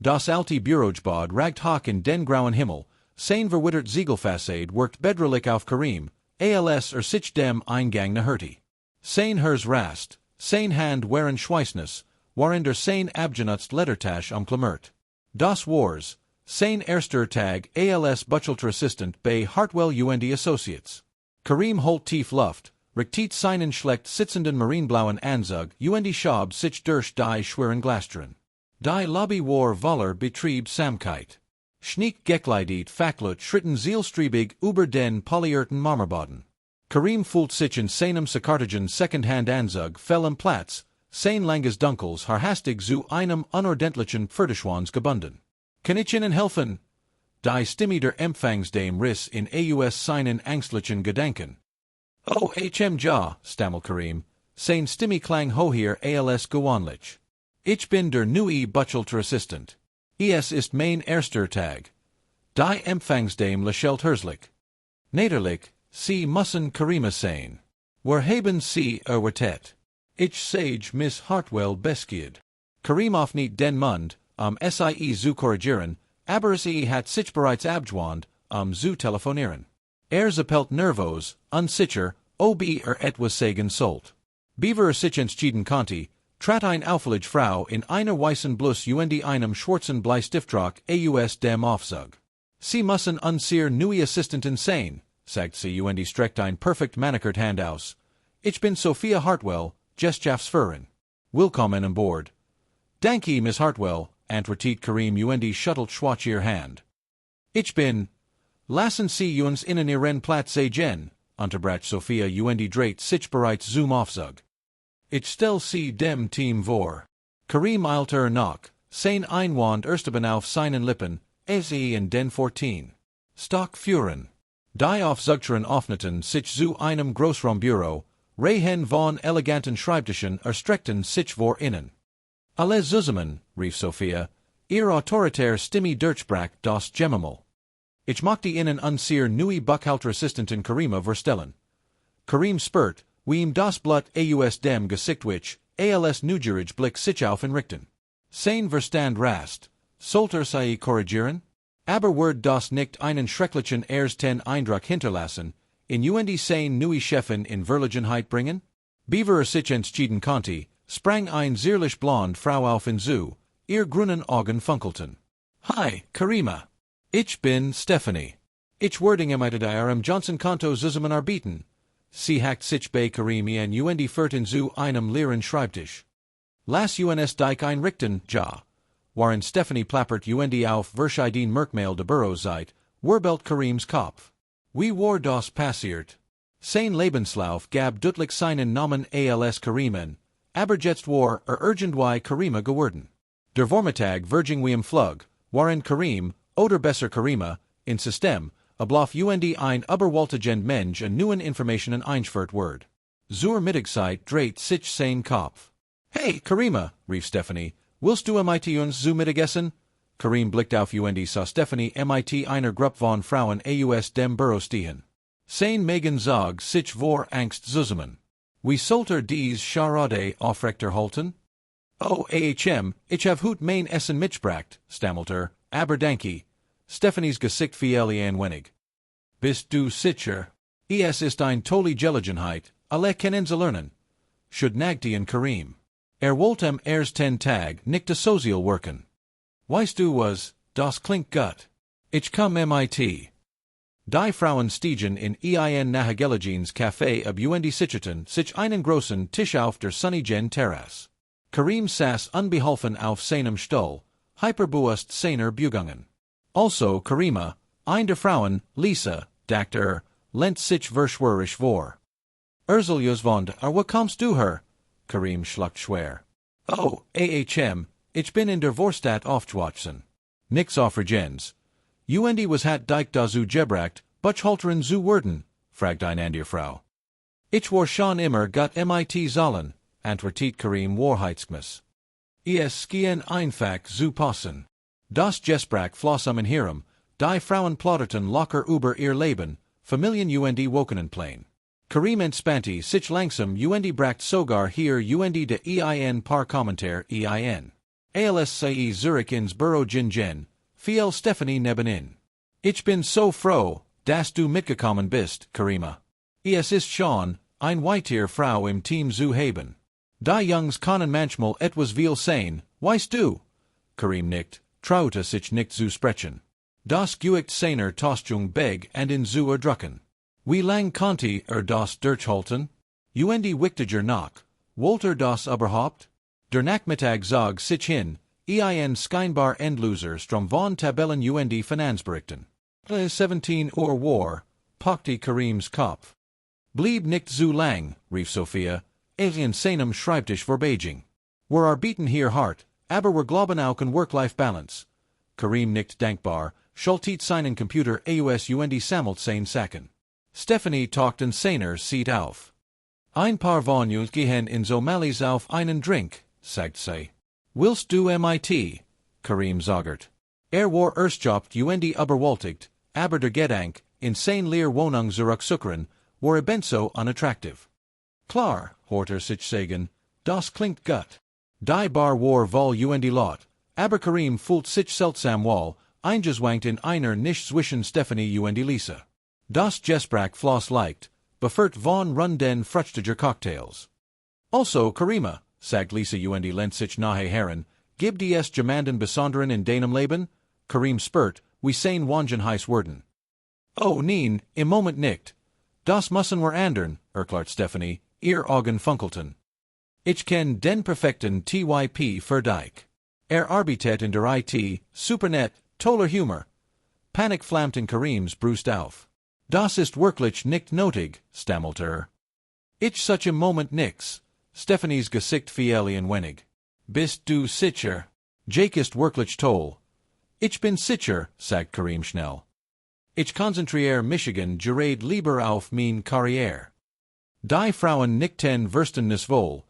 Das alte Bürogebäude ragt hoch in den grauen Himmel, sein verwittert Ziegelfassade worked bedrohlich auf Karim, als sich dem Eingang näherte. Sein Herz rast, sein Hand waren Schweißness, waren der sein abgenutzt Lettertasch umklammert. Das Wars, sein erster Tag als Bachelor Assistant bei Hartwell und Associates. Karim holt tief Luft, richtet seinen schlecht sitzenden marineblauen Anzug und schab sich durch die schweren Glastüren. Die Lobby war voller Betrieb Samkeit. Schniek gekleidet Facklut schritten zielstrebig über den polierten Marmorboden. Karim fühlt sich in seinem Sakartigen Second-Hand-Anzug fehl am Platz, sein langes Dunkels hastig zu einem unordentlichen Pferdeschwanz gebunden. Kann ich Ihnen helfen? Die Stimme der Empfangsdame riss in aus seinen angstlichen Gedanken. Oh, ja, stammelt Karim, sein Stimme klang hoher als gewöhnlich. Ich bin der neue Bachelor Assistant. Es ist mein erster Tag. Die Empfangsdame lächelt herzlich. Naderlich, Sie müssen Karima sein. Wo haben Sie erwartet? Ich sage Miss Hartwell beskied. Karim öffnet den Mund, sie zu korrigieren, aber sie hat sich bereits abgewandt, zu telefonieren. Zappelt nervös, unsicher, ob etwas sagen sollt. Beaver sich entschieden konnte, trat eine auffällige Frau in einer weißen Bluse und einem schwarzen Bleistiftrock aus dem Aufzug. Sie müssen unsere neue Assistentin sein, sagt sie und streckt ein perfekt manikürt Hand aus. Ich bin Sophia Hartwell, Geschäftsführerin. Willkommen an Bord. Danke, Miss Hartwell, antwortet Karim und schuttelt schwach ihr Hand. Ich bin. Lassen Sie uns in Ihren Platz sagen, unterbrach Sophia und dreht sich bereits zum Aufzug. Ich stell Sie dem Team vor. Karim eilte nach, sein Einwand ersteben auf seinen Lippen, in den 14. Stock führen. Die Aufzugtüren öffneten sich zu einem Großraumbüro, Reihen von eleganten Schreibtischen erstreckten sich vor innen. Alle zusammen, rief Sophia, ihr autoritär Stimme durchbrach das Gemümmel. Ich möchte Ihnen unsere neue Buchhalterassistentin Karima vorstellen. Karim spürt, wie ihm das Blut aus dem Gesicht wich, als neugierig Blick sich aufrichten. Sein Verstand rast, sollte sie korrigieren? Aber wird das nicht einen schrecklichen ersten Eindruck hinterlassen, in sein neue Chefin in Verlegenheit bringen? Beaver sich entschieden konnte, sprang ein zierlich blond Frau auf ihn zu, ihr grünen Augen funkelten. Hi, Karima. Ich bin Stephanie. Ich werding am Johnson Konto zusammen arbeiten. Sie hackt sich bei Karim und führten zu einem leeren Schreibtisch. Lass uns dich einrichten, ja. Waren Stephanie plappert auf verschieden Merkmal de Bürozeit, warbelt Karims Kopf. Wie war das passiert? Sein Lebenslauf gab deutlich seinen Namen als Karimen, aber jetzt war irgendwie Karima geworden. Der Vormittag verging wie im Flug, waren Karim, oder besser Karima, in System, ablauf ein überwältigend Mensch an neuen Informationen einschwert word. Zur Mittagszeit dreht sich sein Kopf. Hey, Karima, rief Stephanie, willst du mit uns zu Mittagessen? Karim blickte auf sah Stephanie mit einer Gruppe von Frauen aus dem Büro stehen. Sein Megan zog sich vor Angst zusammen. Wie sollte dies Charade aufrechter halten? Oh, ich hab hut mein Essen mitgebracht, stammelte aber danke. Stephanies Gesicht fiel ein wenig. Bist du sicher? Es ist ein tolle Gelegenheit, alle können sie lernen. Schudnagte in Karim. Wollte am ersten Tag nicht sozial worken. Weißt du was, das klingt gut. Ich komm mit. Die Frauen stiegen in ein Nahegeligens Café ab sicherten sich einen großen Tisch auf der sonnigen Terrasse. Karim saß unbeholfen auf seinem Stuhl, hyperbewusst seiner Bewegungen. Also Karima, eine der Frauen, Lisa, dachte lehnt sich verschwörerisch vor. Erzähl's von wo kommst du her? Karim schluckt schwer. Oh, ich bin in der Vorstadt aufgewachsen. Nix aufregens. Was hat dich dazu gebracht, Buchhalterin zu werden? fragt eine andere Frau. Ich war schon immer gut mit Zahlen, antwortet Karim wahrheitsgemäß. Es gehen einfach zu passen. Das Gespräch floss in Hirn, die Frauen plauderten locker über ihr Leben, Familien Wochenendplan. Karim entspannte sich langsam bracht sogar hier de ein paar Kommentar ein. als sei Zurich ins Büro Jin, fiel Stephanie nebenin. Ich bin so froh, dass du mitgekommen bist, Karima. Es ist schon, ein weiter Frau im Team zu haben. Die Jungs können manchmal etwas viel sein, weißt du? Karim nickt, traute sich nicht zu sprechen. Das Guicht seiner Tostung beg and in zu erdrucken. Wie lang konnte das durchhalten? Wichtiger noch, Walter das überhaupt? Der Nachmittag zog sich hin, ein scheinbar endloser Strom von Tabellen Finanzberichten. 17 war, pochte Karims Kopf. Blieb nicht zu lang, rief Sophia, in seinem Schreibtisch vorbeiging. Wir arbeiten hier hart, aber wir glauben auch an Work-Life-Balance. Karim nickt dankbar, schultet seinen Computer sammelt sein Sachen. Stephanie taucht seiner Seat auf. Ein paar von uns gehen in Somalis auf einen Drink, sagt sie. Willst du mit? Karim sagert. War erstjobt überwältigt, aber der Gedanke, in sein leer Wohnung zurückzukehren, war ebenso unattraktiv. Klar, hört sich sagen, das klingt gut. Die Bar war voll Lot, aber Karim fühlt sich seltsam wohl, eingeschwankt in einer nicht zwischen Stephanie und Lisa. Das Gespräch floss leicht, befört von runden fruchtiger Cocktails. Also Karima, sagt Lisa lehnt sich nahe heran, gibt es jemanden besonderen in deinem Leben? Karim spurt, wie sein wangen heiß werden. Oh nein, im Moment nicht. Das müssen wir ändern, erklärt Stephanie, ihr Augen funkelten. Ich kenn den perfekten TYP für dich. Arbeitet in der IT, supernet, toller Humor. Panik flammt in Karims Brust auf. Das ist wirklich nicht nötig, stammelte Ich such im Moment nix. Stephanies Gesicht fiel ein wenig. Bist du sicher? Jake ist wirklich toll. Ich bin sicher, sagt Karim schnell. Ich konzentriere Michigan gerade lieber auf mein Karriere. Die Frauen nickten verständnis wohl,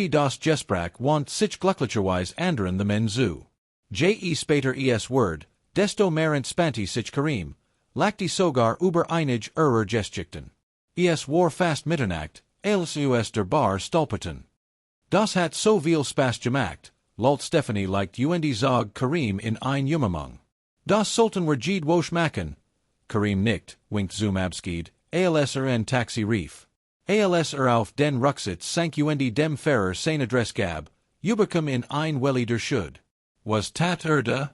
das Gespräch want sich glücklicherweise anderen the men zu. Später es Word, desto mehr entspannt sich Karim, lachte sogar über einige Geschichten. Es war fast Mitternacht, als der Bar stolperten. Das hat so viel Spaß gemacht, lallt Stephanie leicht zog Karim in ein Jummermang. Das sollten wir wohl machen. Karim nickt, winkt zum Abschied, als en Taxi rief. Als auf den Rücksitz sank dem Fahrer sein Adress gab, überkommen in ein Welli der Schuld. Was tat da?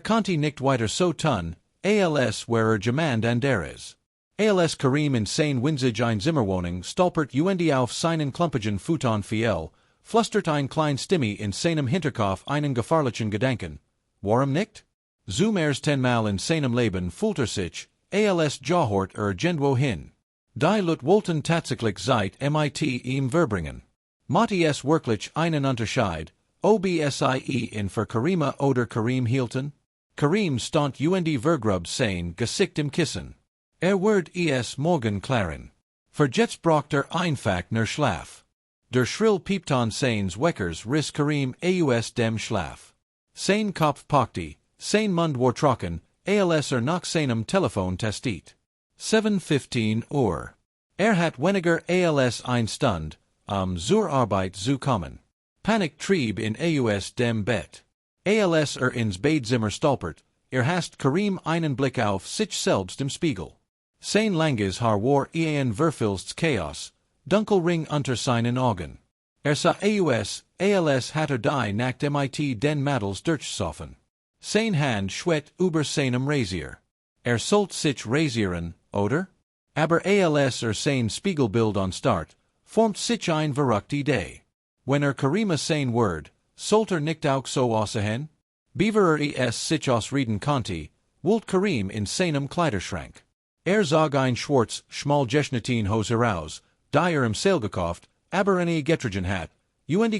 Konnte nicht weiter so tun, als wäre jemand anderes. Als Karim in sein winzig ein Zimmerwohnung stolpert auf seinen klumpigen Futon fiel, flüstert ein klein Stimme in seinem Hinterkopf einen gefahrlichen Gedanken. Warum nicht? Zum ersten Mal in seinem Leben fühlt sich, als Jahort gendwo hin. Die Lut wollten tatsächlich seit mit ihm verbringen. Motte es wirklich einen Unterschied, ob sie in für Karima oder Karim hielten? Karim stand vergrub sein Gesicht im Kissen. Wird es morgen klaren. Für jetzt braucht einfach nur Schlaf. Der schrill Piepton seines Weckers riss Karim aus dem Schlaf. Sein Kopf pochte, sein Mund war trocken, als nach seinem Telefon testet. 7:15 Uhr. Hat weniger als eine Stunde, zur Arbeit zu kommen. Panik trieb in dem Bett. Als ins Badezimmer stolpert, hast Karim einen Blick auf sich selbst im Spiegel. Sein langes Haar war ein verfilztes Chaos, Dunkelring unter seinen Augen. Sah als hat die Nacht mit den Madels durchsoffen. Sein Hand schwett über seinem Rasier. Sollt sich rasieren, oder? Aber als sein Spiegelbild anstart, formt sich ein verrückte Idee. Wenn Karima sein Word, sollt nicht auch so aussehen? Beaver es sich ausreden konnte, wollt Karim in seinem Kleiderschrank. Zog ein schwarz, schmalgeschnitten Hose heraus, die im Sale gekauft, aber eine Getrigen hat,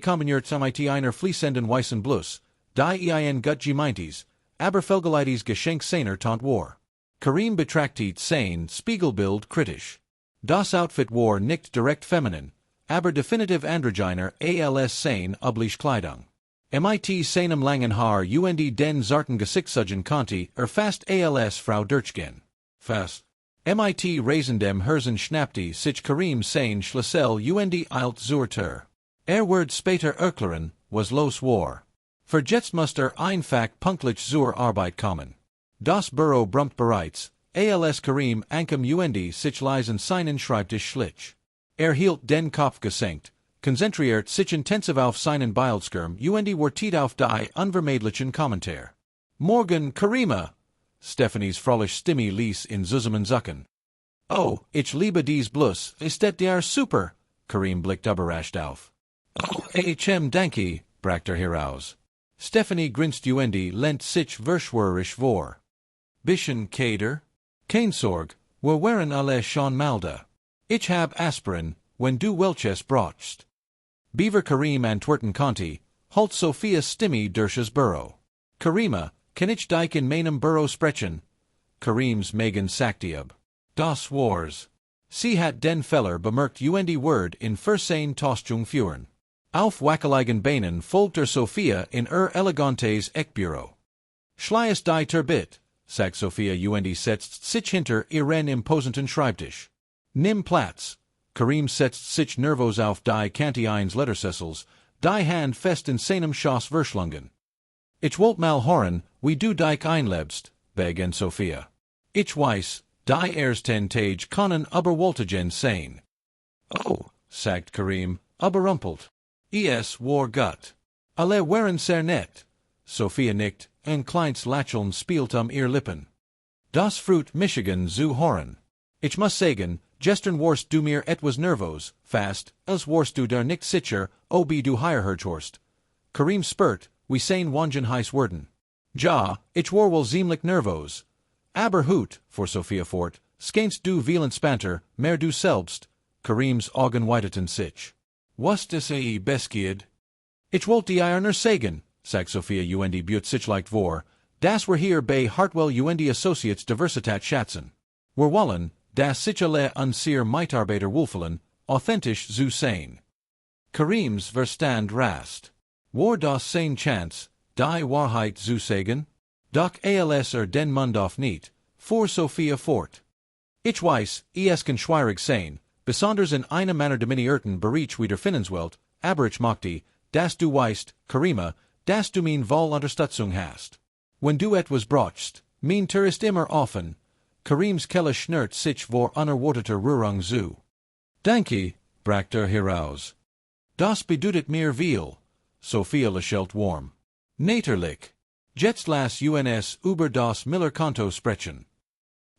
kombiniert mit einer fließenden weißen Blus, die ein gut gemeintes, aber felgeleites Geschenk seiner Tant war. Karim betrachtet sein Spiegelbild kritisch. Das Outfit war nicht direkt feminin, aber definitiv androgyner als sein übliche Kleidung. Mit seinem langen Haar den zarten Gesichtszügen konnte fast als Frau durchgehen. Fast. Mit rasendem Herzen schnappte sich Karim sein Schlüssel alt zur Tür. Wird später erklären, was los war. Verjetzt einfach pünktlich zur Arbeit kommen. Das Büro brummt bereits, als Karim Ankam sich leisen seinen Schreibtisch schlich. Hielt den Kopf gesenkt, konzentriert sich intensiv auf seinen Bildschirm wartet auf die unvermeidlichen Kommentare. Morgen, Karima! Stephanies fröhliche Stimme ließ in Zusammen zucken. Oh, ich liebe dies Blus, ist der super! Karim blickte überrascht auf. Oh, danke, brachte heraus. Stephanie grinst lent sich verschwörerisch vor. Bisschen Kader? Kein Sorg, wir waren alle schon malda. Ich hab Aspirin, wenn du welches brauchst. Beaver Karim Antwerpen Conti, halt Sophia's Stimme durchs Büro. Karima, kann ich dich in meinem Büro sprechen? Karim's Megan Saktiab. Das Wars. Sie hat den Feller bemerkt Word in Versein Tostung führen. Auf wackeligen Beinen folgte Sophia in elegantes Eckbüro. Schleies die Turbit, sagt Sophia setzt sich hinter ihren imposenten Schreibtisch. Nimm Platz. Karim setzt sich nervos auf die Kanti eins Lettersessels, die Hand fest in seinem Schoss verschlungen. Ich wollt mal hören, wie du dich einlebst, begann Sophia. Ich weiß, die ersten Tage können überwältigend sein. Oh, sagt Karim, überrumpelt. Es war gut. Alle waren sehr nett. Sophia nickt, ein kleines Lächeln spielt ihr Lippen. Das freut Michigan zu hören. Ich muss sagen, gestern warst du mir etwas nervos, fast, als warst du der nicht sicher, ob du heirathorst. Karim spurt, wie sein wangen heiß werden. Ja, ich war wohl ziemlich nervos. Aber hut, for Sophia fort, skeinst du violent spanter, mehr du selbst. Karim's Augen weiteten sich. Was das beskied? Ich wollte dir sagen, sagt Sophia büt sich leicht vor, das wir hier bei Hartwell Associates Diversitat schätzen. Wir wollen, das sich alle unser Mitarbeiter wohlfühlen, authentisch zu sein. Karim's Verstand rast. War das sein Chance, die Wahrheit zu sagen? Doch als den Mund auf nicht, fuhr Sophia fort. Ich weiß, es kann schwierig sein, besonders in einem Manner dominierten Bereich wie der Finanzwelt, aber ich möchte, dass du weißt, Karima, dass du mein voll Unterstützung hast. Wenn du etwas brauchst, mein Tür ist immer offen. Karim's Kehle schnürt sich vor unerwarteter Rührung zu. Danke, brachte heraus. Das bedeutet mir viel. Sophia lächelt warm. Natürlich. Jetzt lass uns über das Miller-Konto sprechen.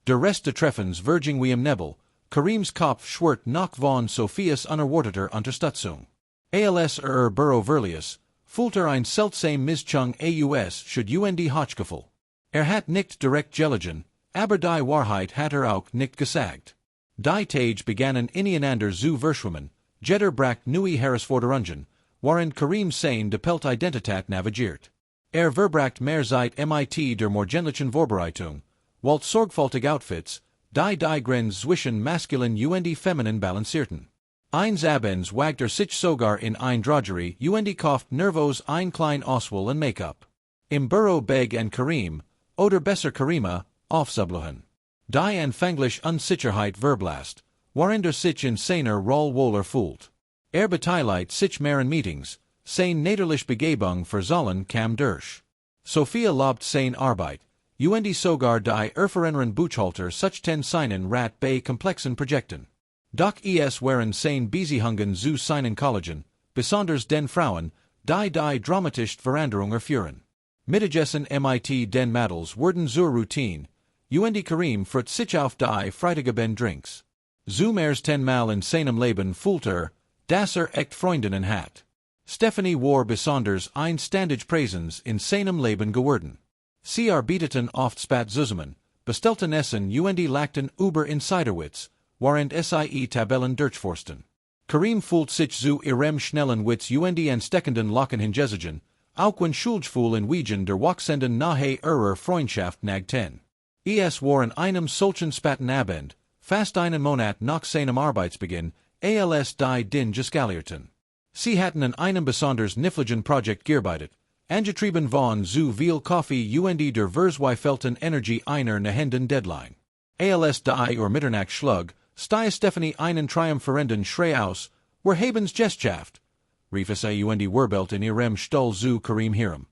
Der Rest des Treffens verging wie im Nebel, Karim's Kopf schwirrt noch von Sophias unerwarteter Unterstützung. Als Büro verlies, fühlte ein seltsam Mischung aus should Hochgefühl. Hat nicht direkt gelegen, aber die Wahrheit hat auch nicht gesagt. Die Tage begannen ineinander zu verschwimmen, jeder bracht neue Herausforderungen, waren Karim sein de Pelt Identität navigiert. Verbracht mehr Zeit mit der morgendlichen Vorbereitung, walt sorgfältig Outfits, die Grenze zwischen maskulin und feminin balancierten. Eins Abends wagte sich sogar in ein Drogerie kauft nervos ein klein Auswahl und Make-up. Im Büro beg and Karim, oder besser Karima, aufzublohen. Die anfänglich Unsicherheit verblasst, waren sich in seiner Roll wohler fühlt. Beteiligt sich mehr in Meetings, sein Naderlich Begebung verzollen kam durch. Sophia lobt sein Arbeit, sogar die Erfahrenen Buchhalter such ten seinen Rat bei komplexen Projekten. Doch waren sein Beziehungen zu seinen Kollegen, besonders den Frauen, die dramatisch Veränderungen führen. Mittagessen mit den Mädels wurden zur Routine, Karim freut sich auf die Freitagabend Drinks. Zum ersten Mal in seinem Leben fühlt dass echt Freundinnen hat. Stephanie war besonders ein ständig Präsens in seinem Leben geworden. Sie arbeiteten oft spät zusammen, bestellten Essen lachten über Insiderwitz, während sie Tabellen durchforsten. Karim fühlt sich zu ihrem schnellen Witz ansteckenden Lachen hingesigen, auch wenn Schuldgefühl in Wegen der wachsenden nahe Freundschaft nagten. War in einem solchen späten Abend, fast einen Monat nach seinem Arbeitsbeginn, als die Din geskalierten. Sie hatten in einem besonders nifligen Projekt gearbeitet, angetrieben von zu viel Kaffee der verzweifelten Energie einer nahenden Deadline. Als die Mitternacht schlug, stieß Stephanie einen triumphierenden Schrei aus, wir haben's geschafft, rief es Wirbelt in ihrem Stuhl zu Karim Hiram.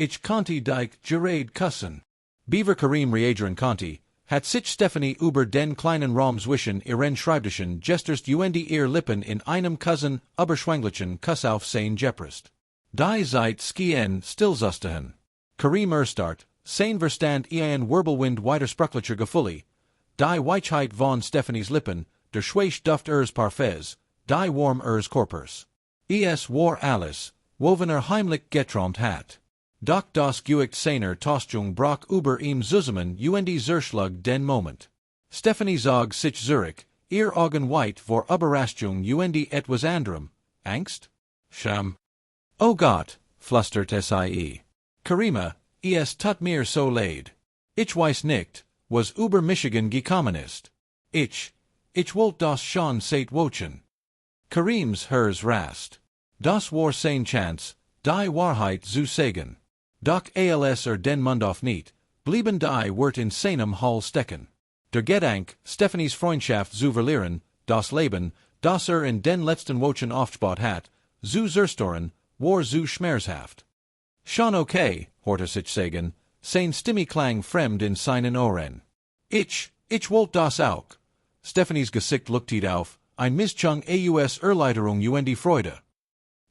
ich Conti Dike Gerade Kussen. Beaver Karim reageren Conti, hat sich Stephanie über den kleinen Raum zwischen ihren Schreibtischen gesterst ihr Lippen in einem Cousin Überschwänglichen Kuss auf sein Jeprist. Die Zeit skien stillzustehen. Karim Erstart, sein Verstand ein Wirbelwind widersprüchlicher Gefühle, die Weichheit von Stephanies Lippen, der Schweiß Duft ihres Parfums, die Warm ihres Körpers. War alles, woven heimlich getraumt hat. Doch das Guicht seiner Tostung brach über ihm zusammen Zerschlag den Moment. Stephanie zog sich Zurich, ihr Augen weit vor Überraschung etwas anderem, Angst? Scham. Oh Gott, flüstert sie. Karima, tut mir so leid. Ich weiß nicht, was über Michigan gekommen ist. Ich wollt das schon seit Wochen. Karims hers rast. Das war sein Chance, die Wahrheit zu sagen. Doch als den Mund auf nicht, blieben die Wort in seinem Hall stecken. Der Gedanke, Stephanies Freundschaft zu verlieren, das Leben, das in den letzten Wochen aufgebaut hat, zu zerstören, war zu schmerzhaft. Schon okay, horte sich sagen, sein Stimme klang fremd in seinen Ohren. Ich wollt das auch. Stephanies Gesicht lookte auf, ein Mischung aus Erleichterung und Freude.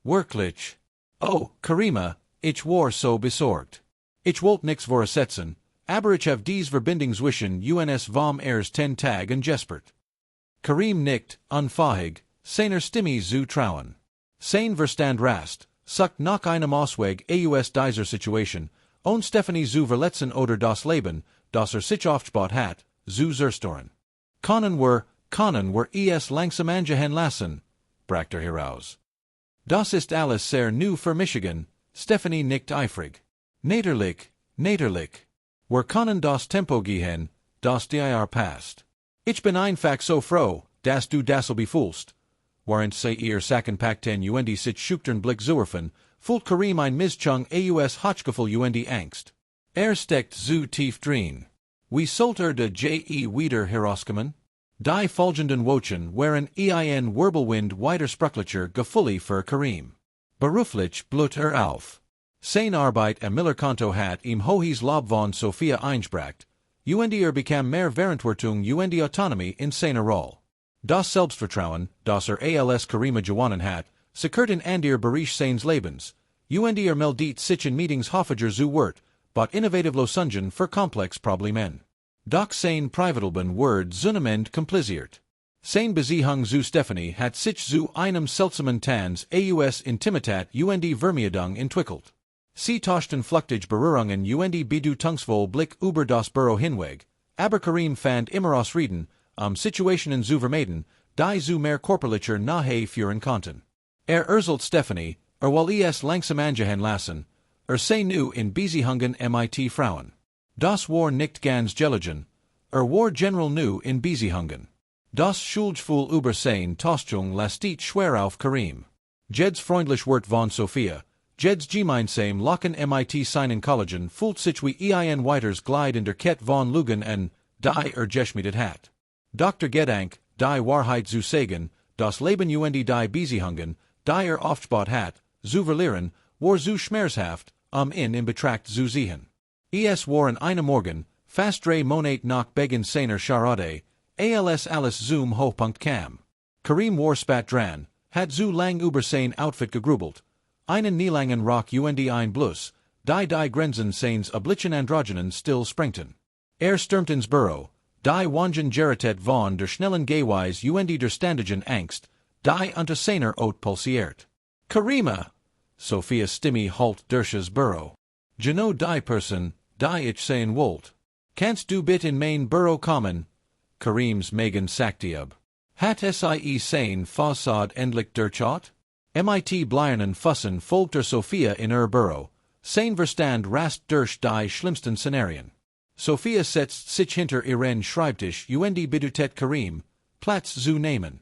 Wirklich? Oh, Karima, ich war so besorgt. Ich wollt nix voraussetzen, aber ich have dies Verbindung zwischen uns vom 10 Tagen gespürt. Karim nickt, unfähig, seiner Stimme zu trauen. Sein Verstand rast, sucht nach einem Ausweg aus dieser Situation, und Stephanie zu verletzen oder das Leben, das sich aufgebaut hat, zu zerstören. Können wir es langsam angehen lassen, bracht heraus. Das ist alles sehr new für Michigan, Stephanie nickt eifrig. Natürlich. Wir können das Tempo gehen, das dir passt. Ich bin einfach so froh, dass du das befühlst. Während sie ihr Sacken packten sich schüchtern Blick zuwerfen, fühlt Karim ein Mischung aus Hochgefühl und Angst. Steckt zu tief drin. Wie sollte de wieder herauskommen? Die folgenden Wochen waren ein Wirbelwind widersprüchlicher Gefühle für Karim. Beruflich blut auf. Sein Arbeit am Millerkonto hat ihm hohes Lob von Sophia eingebracht, und bekam mehr Verantwortung und Autonomie in seiner Rolle. Das Selbstvertrauen, das als Karima gewonnen hat, sekert in Bereich seines Lebens, und meldet sich in Meetings häufiger zu Wort, but innovative Lösungen für komplex Problemen. Doch sein Privatleben wird zunehmend kompliziert. Sein Beziehung zu Stephanie hat sich zu einem seltsamen Tanz aus Intimität und Vermeidung entwickelt. Sie tauschten flüchtig Berührungen und bedeutungsvoll Blick über das Büro hinweg, aber Karim fand immer Ausreden, Situationen zu vermeiden, die zu mehr körperlicher Nähe führen konnten. Erzählt Stephanie, will es langsam angehen lassen, sei nu in Beziehungen mit Frauen. Das war nicht ganz gelegen, war generell nu in Beziehungen. Das Schuldgefühl über sein Tostung lastet schwer auf Karim. Jeds freundlich Wort von Sophia, Jeds gemeinsam Locken mit seinen Kollegen fühlt sich wie ein weiters Glide in der Kette von Lügen en, die geschmiedet hat. Dr. Gedank, die Wahrheit zu sagen, das Leben und die Beziehungen, die aufgebaut hat, zu verlieren, war zu schmerzhaft, in Betracht zu ziehen. Es war in einem Morgen, fast 3 Monate nach Beginn seiner Charade, als alles zum Hochpunkt kam. Karim war spat dran, hat zu lang über sein Outfit gegrübelt, einen nielangen Rock und ein Blus, die Grenzen seines oblichen Androgynen still sprengten. Stürmt ins Büro, die Wangen geratet von der schnellen Gehweis und der standigen Angst, die unter seiner Haut pulsiert. Karima! Sophia's Stimme halt durch Büro. Genau die Person, die ich sein wollt. Kannst du bit in mein Büro kommen? Karim's Megan sagte ab. Hat sie sein Fassad endlich durchschaut? Mit bleiernen Fussen folgte Sophia in ihr Büro, sein Verstand rast durch die schlimmsten Szenarien. Sophia setzt sich hinter ihren Schreibtisch und bittet Karim, Platz zu nehmen.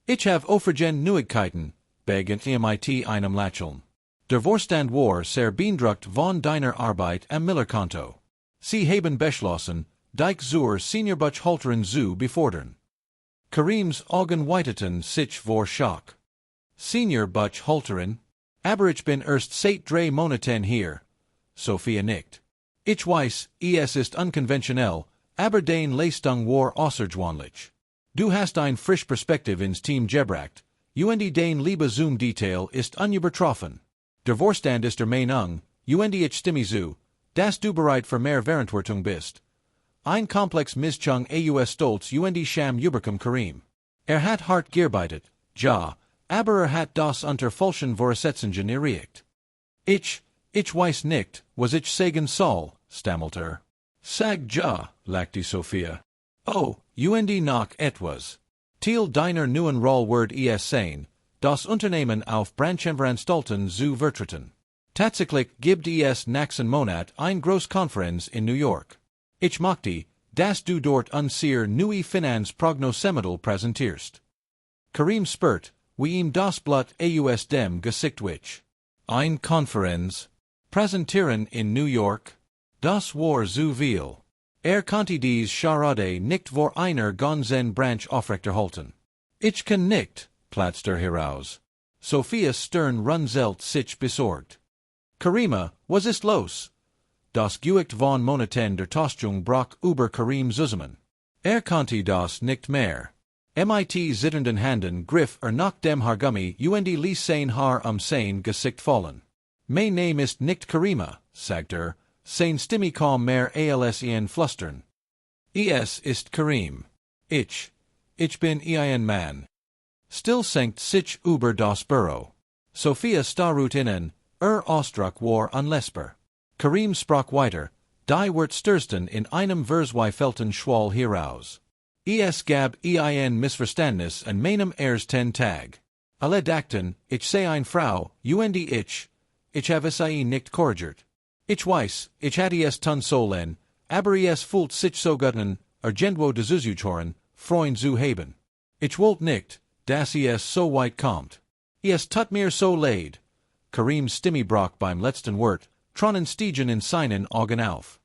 Ich have offergen Neuigkeiten, begint mit einem Lächeln. Der Vorstand war sehr beeindruckt von deiner Arbeit am Millerkonto. Sie haben beschlossen, dich zur Seniorbuchhalterin zu befördern. Karims Augen weiteten sich vor Schock. Seniorbuchhalterin? Aber ich bin erst seit 3 Monaten hier. Sophia nickt. Ich weiß, es ist unkonventionell, aber den Leistung war außergewöhnlich. Du hast ein frisch Perspektive ins Team gebracht, und den Liebe zum Detail ist unübertroffen. Der Vorstand ist Meinung, und ich stimme zu, dass du bereit für mehr Verantwortung bist. Ein Komplex Mischung aus Stolz und Scham überkommen Karim. Hat hart gearbeitet, ja, aber hat das unter falschen Voraussetzungen erreicht. Ich weiß nicht, was ich sagen soll, stammelte Sag ja, lachte Sophia. Oh, und noch etwas. Teil deiner neuen Rollwort sein, das Unternehmen auf Branchenanstalten zu vertreten. Tatsächlich gibt es nächsten Monat eine Großkonferenz in New York. Ich möchte, dass du dort unser neue Finanzprognosemittel präsentierst. Karim spurt, wie ihm das Blatt aus dem Gesicht wich. Eine Konferenz präsentieren in New York? Das war zu viel. Konnte dies Charade nicht vor einer ganzen Branch aufrechterhalten. Ich kann nicht, platzte heraus. Sophias Stirn runzelt sich besorgt. Karima, was ist los? Das Gewicht von Monaten der Tostung brach über Karim zusammen. Konnte das nicht mehr. Mit zitternden Handen griff nach dem Haargummi und ließ sein Haar sein Gesicht fallen. Mein Name ist nicht Karima, sagte sein Stimme kaum mehr als ein Flüstern. Es ist Karim. Ich bin ein Mann. Still senkt sich über das Büro. Sophia starrte innen, Ausdruck war unlesbar. Karim sprach weiter, die Wort stürzten in einem verzweifelten Schwall heraus. Es gab ein Missverständnis an meinem ersten Tag. Alle dachten, ich sei eine Frau, und ich habe sie nicht korrigiert. Ich weiß, ich hatte es tun sollen, aber es fühlt sich so gut irgendwo dazuzuhören, Freund zu haben. Ich wollte nicht, dass es so weit kommt. Es tut mir so leid. Karims Stimme brach beim letzten Wort, tronnen stiegen in seinen Augen auf.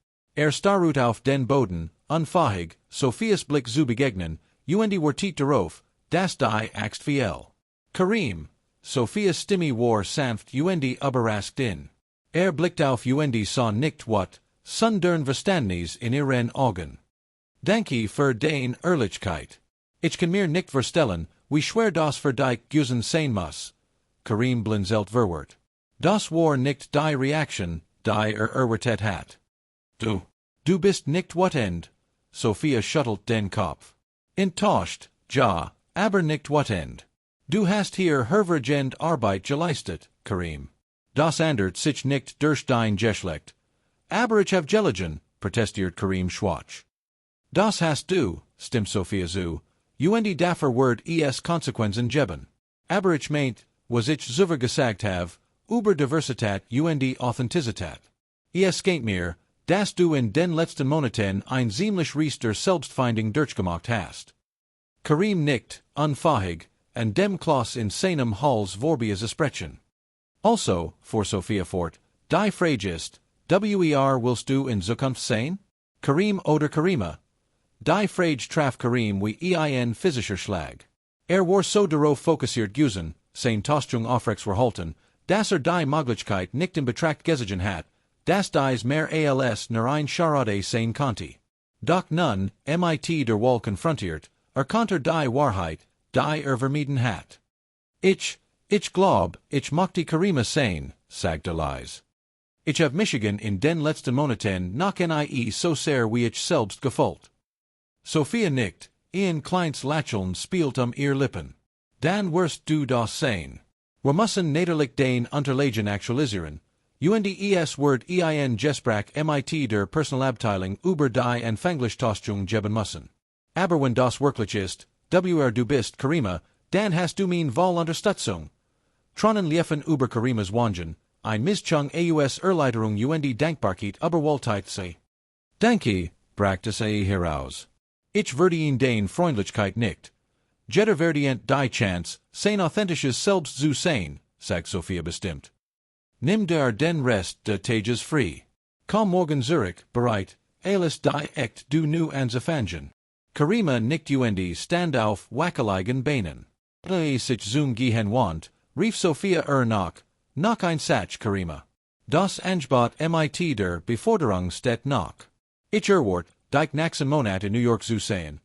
Starrte auf den Boden, unfähig, Sophias Blick zu begegnen, und wartet darauf, dass die Axt fiel. Karim, Sophias Stimme war sanft und überrascht in. Blickt auf und sah nicht what, sondern Verständnis in ihren Augen. Danke für den Ehrlichkeit. Ich kann mir nicht vorstellen, wie schwer das für dich gewesen sein muss. Karim blinzelt verwirrt. Das war nicht die Reaktion, die erwartet hat. Du bist nicht wütend. Sophia schüttelt den Kopf. Enttäuscht, ja, aber nicht wütend. Du hast hier hervorragende Arbeit geleistet, Karim. Das ändert sich nicht durch dein Geschlecht. Aber ich habe gelegen, protestiert Karim schwach. Das hast du, stimmt Sophia zu, und dafür wird es Konsequenzen geben. Aber ich meint, was ich zuvor gesagt habe, über Diversität und Authentizität. Es geht mir, dass du in den letzten Monaten ein ziemlich Riester Selbstfindung durchgemacht hast. Karim nickt, unfähig, und dem Klaus in seinem Hals vorbias sprechen. Also, fuhr Sophia fort, die Frage ist, wer willst du in Zukunft sein? Karim oder Karima? Die Frage traf Karim wie ein physischer Schlag. War so darauf fokussiert gewesen, sein Tostung aufrechtzuerhalten, dass die Möglichkeit nicht in Betracht gezogen hat, dass dies mehr als nur ein Charade sein konnte. Doch nun, mit der Wahl konfrontiert, konnte die Wahrheit, die vermieden hat. Ich glaub, ich möchte Karima sein, sagte Lies. Ich habe Michigan in den letzten Monaten noch nie so sehr wie ich selbst gefühlt. Sophia nickt, ein kleines Lächeln spielt ihr Lippen. Dann wirst du das sein. Wir müssen natürlich den Unterlagen aktualisieren, und es wird ein Gespräch mit der Personalabteilung über die Anfänglich-Tostung geben müssen. Aber wenn das wirklich ist, du bist Karima, dann hast du mein voll Unterstützung. Tronnen liefen über Karimas Wangen, ein Mischung aus Erleiderung und Dankbarkeit überwältigt sie. Danke, brachte sie heraus. Ich werde ihn den Freundlichkeit nicht. Jeder verdient die Chance, sein authentisches Selbst zu sein, sagt Sophia bestimmt. Nimm dir den Rest des Tages frei. Komm morgen zurück, bereit, alles die echt du nu anzufangen. Karima nickt und stand auf wackeligen Beinen. Sich zum Gehen want, rief Sophia nach ein Satz Karima. Das Angebot mit der Beforderung steht noch. Ich erwart, dike nächsten Monat in New York zu sehen.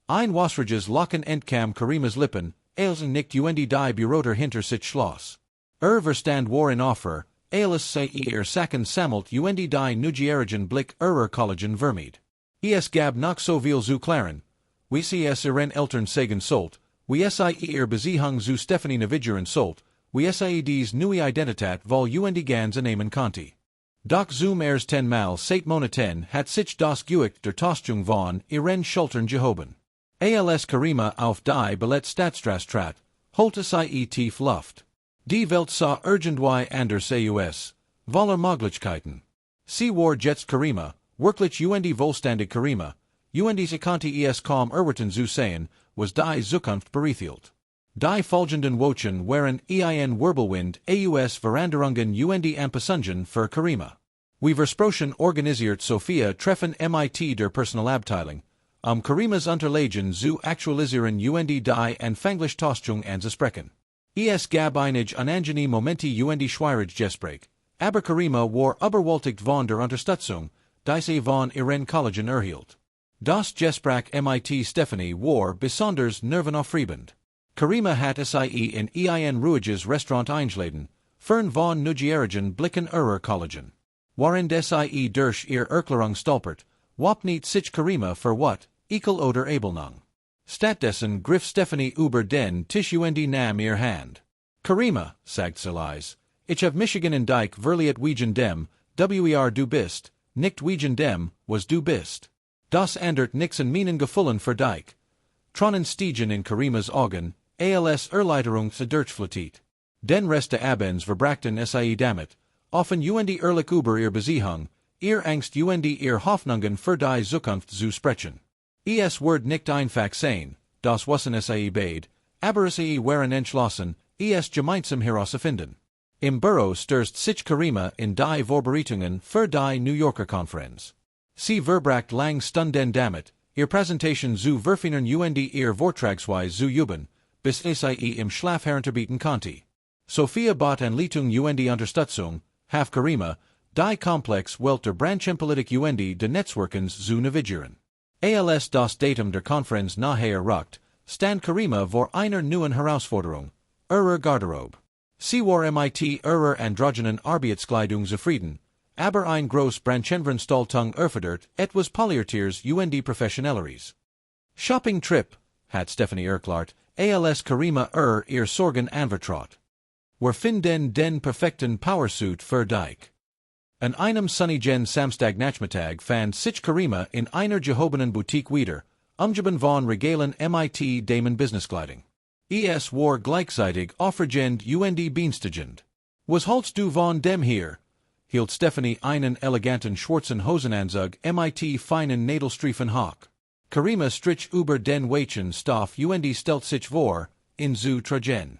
Ein wasrages Locken entkam Karima's Lippen, Ailsen nicht und die Büroter hinter sich Schloss. Verstand war in Offer, Ailes sei Sacken sammelt und die Nugerigen Blick Collagen Vermeid. Es gab noch so viel zu klaren. Wie sie es ihren Eltern sagen sollt, wie sie Beziehung zu Stephanie navigieren sollt, wie sie dies neue Identität vol und die ganze nehmen konnte. Doch zum ersten Mal seit Monaten hat sich das Gewicht der Tostung von ihren Schultern gehoben. Als Karima auf die Billett Staatsstraße holte sie tief Luft. Die Welt sah irgendwie anders aus, voller Möglichkeiten. Sie war jetzt Karima, wirklich und die vollständig Karima, und sie konnte es kaum erwarten zu sehen, was die Zukunft bereithelt. Die folgenden Wochen waren ein Wirbelwind aus Veränderungen und die Anpassungen für Karima. Wie versprochen organisiert Sophia Treffen mit der Personalabteilung, Karimas Unterlagen zu aktualisieren und die anfängliche Tostung anzusprechen. Es gab einige unangenehme Momente und die schwierig Gespräch, aber Karima war überwältigt von der Unterstützung, die sie von ihren Kollegen erhielt. Das Gespräch mit Stephanie war besonders nervenaufreibend. Karima hat sie in ein ruhiges Restaurant eingeladen, fern von Nugerigen Blicken Kollegen. Während sie durch ihr Erklärung stolpert, wapnet sich Karima für wat, ekel oder Abelnung. Stattdessen griff Stephanie über den Tisch und nahm ihr Hand. Karima, sagt sie leise, ich hab Michigan in Dike verliert wegen dem, du bist, nicht wegen dem, was du bist. Das ändert nix in meinen Gefühlen für Dike. Tronnen stiegen in Karimas Augen, als Erleiderung zu Durchflutit. Den Rest der Abends verbrachten sie damit, offen und ehrlich über ihr Beziehung, ihr Angst und ihr Hoffnungen für die Zukunft zu sprechen. Es wird nicht einfach sein, das wissen sie beid, aber sie waren entschlossen, es gemeinsam herauszufinden. Im Büro stürzt sich Karima in die Vorbereitungen für die New Yorker Konferenz. Sie verbracht lang Stunden damit, ihr Präsentation zu verfeinern und ihr Vortragsweise zu üben, bis sie im Schlaf herunterbieten konnte. Sophia bat Anleitung und die Unterstützung, half Karima, die Komplex Welt der Branchenpolitik und die Netzwerkens zu navigieren. Als das Datum der Konferenz nachher rückt, stand Karima vor einer neuen Herausforderung, ihrer Garderobe. Sie war mit ihrer androgynen Arbeitskleidung zufrieden, aber ein groß Branchenvernstaltung erfordert etwas Poliertiers und die Professionelleries. Shopping Trip, hat Stephanie erklärt, als Karima ihr Sorgen anvertraut. Wir finden den perfekten Powersuit für Dike. An einem sonnigen Samstagnachmittag fand sich Karima in einer gehobenen Boutique wieder, umgeben von Regalen mit Damen Businesskleidung. Es war gleichzeitig aufregend und beängstigend. Was hältst du von dem hier? Hielt Stephanie einen eleganten schwarzen Hosenanzug mit feinen Nadelstreifen hoch. Karima strich über den weichen Stoff und stellt sich vor, in zu tragen.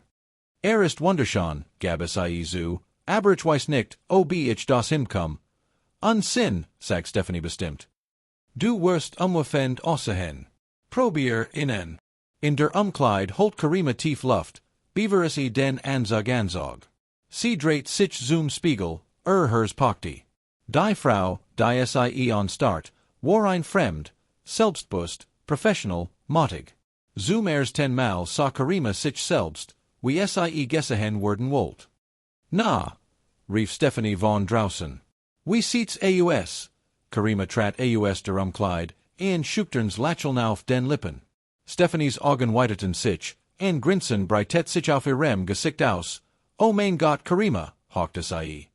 Ist wunderschön, gab es zu, aber ich weiß nicht, ob ich das hinkomme. Unsinn, sagt Stephanie bestimmt. Du wirst umwerfend aussehen. Probier innen. In der Umkleid holt Karima tief Luft, beaver sie den Anzug. Sie dreht sich zum Spiegel, hers Pakti. Die Frau, die sie on Start, war ein Fremd, selbstbewusst, professional, motig. Zum ersten Mal sah Karima sich selbst, wie sie gesehen werden wollt. Na, rief Stephanie von draußen. Wie sieht's aus? Karima trat aus der Umkleid, en schüchterns Lächeln auf den Lippen. Stephanies Augen weiteten sich, en Grinsen breitet sich auf ihrem Gesicht aus. Oh mein Gott, Karima, hauchte sie.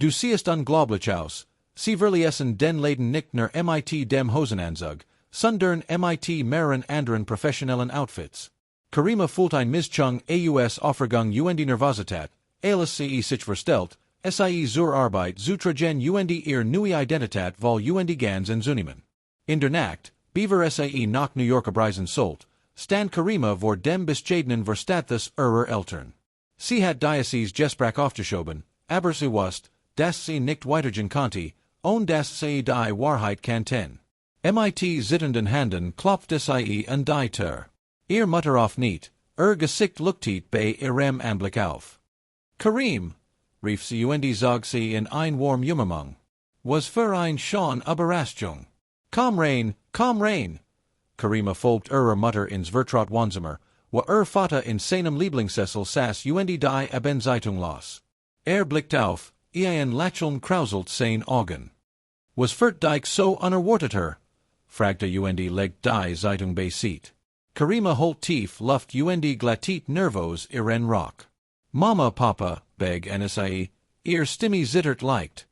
Du siehst unglaublich aus. Sie verließen den Laden nicht nur mit dem Hosenanzug, sondern mit mehreren anderen professionellen Outfits. Karima fühlt ein Mischung aus Aufregung und Nervosität, als sie sich verstellt, sie zur Arbeit zu tragen und ihr neue Identität vol und ganz entzunehmen. In der Nacht, beaver sie nach New York abreisen sollt, stand Karima vor dem bescheidenen Verstatus ihrer Eltern. Sie hat dieses Gespräch aufgeschoben, aber sie wusste, dass sie nicht weitergehen konnte, und dass sie die Wahrheit kannten. Mit zitternden Händen klopfte sie an die Tür. Ihr Mutter auf nicht, Gesicht leuchtet bei ihrem Anblick auf. Karim, rief sie zog sie in ein warm Jummermung. Was für ein schon Überraschung. Komm rein, Karima folgt Mutter ins Vertrot Wanzimmer, wo Vater in seinem Lieblingssessel saß die Abendzeitung las. Blickt auf, ein Lächeln krauselt sein Augen. Was wird dich so unerwartet fragte legt die Zeitung bei Seat. Karima holt tief Luft glattit nervos ihren Rock. Mama, Papa, beg NSI, Stimme zittert leicht.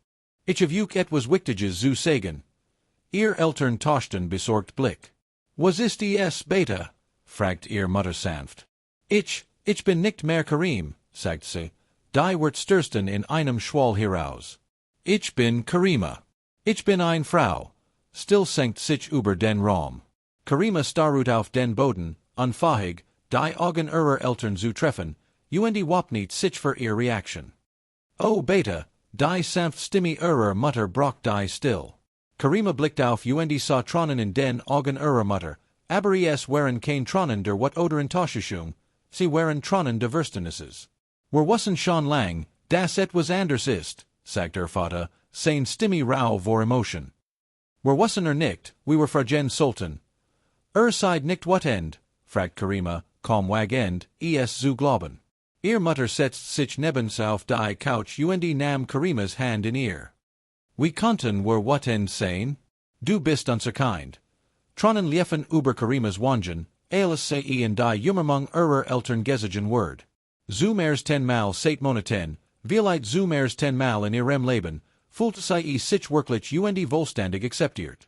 Ich of etwas Wichtiges zu sagen. Eltern tauschten besorgt Blick. Was ist es, Beta? Fragt Mutter sanft. Ich bin nicht mehr Karim, sagt sie. Die wird stürsten in einem Schwall heraus. Ich bin Karima. Ich bin eine Frau. Still senkt sich über den Raum. Karima starrut auf den Boden, unfähig, die Augen ihrer Eltern zu treffen, wapnet sich für ihre Reaction. Oh Beta, die sanft Stimme ihrer Mutter brach die still. Karima blickt auf sah Tronen in den Augen ihrer Mutter, aber es waren kein Tronen der wat oder Enttäuschung, sie waren Tronen der Verständnisses. Wir wussen schon lang, dass etwas anders ist, sagt Vater, sein Stimme rau vor Emotion. Wir wussen nicht, we were fragen Sultan. Seid nicht wat end, fragt Karima, kaum wagend, es zu glauben. Mutter setzt sich nebens auf die Couch nahm Karimas Hand in ihr. We konnten wir wat end sein? Du bist unser Kind. Tronen liefen über Karimas Wangen, alles sei in die Jummermung ihrer Eltern gesigen Word. Zu mehrs 10-mal seit Monaten, vielleicht zu mehrs 10-mal in ihrem Leben, fühlt sei sich wirklich vollständig akzeptiert.